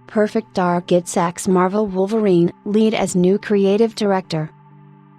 Perfect Dark gets ex-Marvel Wolverine lead as new creative director.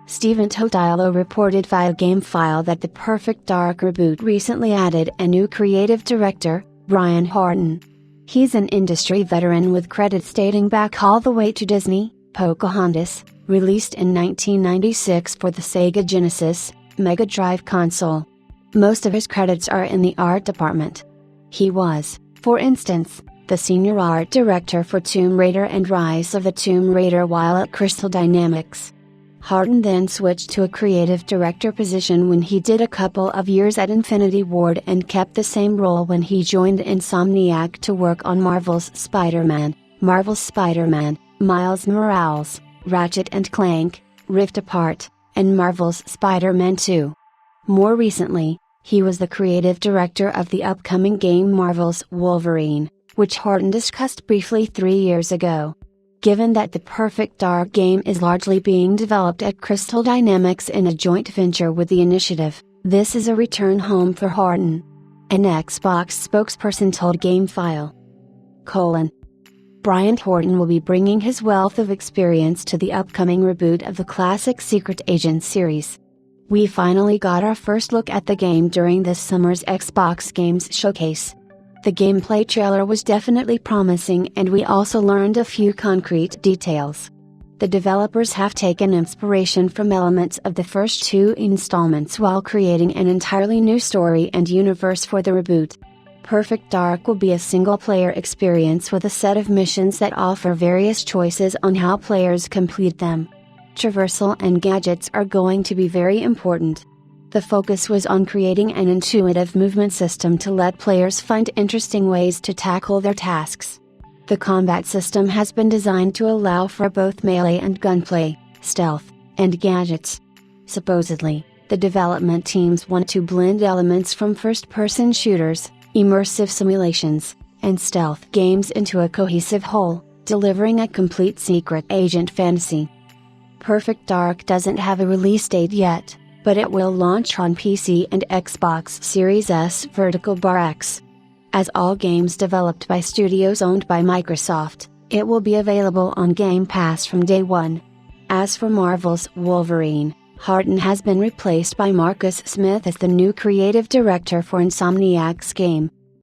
Steven Totilo reported via GameFile that the Perfect Dark reboot recently added a new creative director, Brian Horton. He's an industry veteran with credits dating back all the way to Disney, Pocahontas, released in 1996 for the Sega Genesis, Mega Drive console. Most of his credits are in the art department. He was, for instance, the senior art director for Tomb Raider and Rise of the Tomb Raider while at Crystal Dynamics. Horton then switched to a creative director position when he did a couple of years at Infinity Ward and kept the same role when he joined Insomniac to work on Marvel's Spider-Man, Miles Morales, Ratchet and Clank, Rift Apart, and Marvel's Spider-Man 2. More recently, he was the creative director of the upcoming game Marvel's Wolverine, which Horton discussed briefly 3 years ago. Given that the Perfect Dark game is largely being developed at Crystal Dynamics in a joint venture with the initiative, this is a return home for Horton. An Xbox spokesperson told GameFile. Brian Horton will be bringing his wealth of experience to the upcoming reboot of the classic Secret Agent series. We finally got our first look at the game during this summer's Xbox Games Showcase. The gameplay trailer was definitely promising and we also learned a few concrete details. The developers have taken inspiration from elements of the first 2 installments while creating an entirely new story and universe for the reboot. Perfect Dark will be a single-player experience with a set of missions that offer various choices on how players complete them. Traversal and gadgets are going to be very important. The focus was on creating an intuitive movement system to let players find interesting ways to tackle their tasks. The combat system has been designed to allow for both melee and gunplay, stealth, and gadgets. Supposedly, the development teams want to blend elements from first-person shooters, immersive simulations, and stealth games into a cohesive whole, delivering a complete secret agent fantasy. Perfect Dark doesn't have a release date yet, but it will launch on PC and Xbox Series S Vertical Bar X. As all games developed by studios owned by Microsoft, it will be available on Game Pass from day one. As for Marvel's Wolverine, Horton has been replaced by Marcus Smith as the new creative director for Insomniac's game.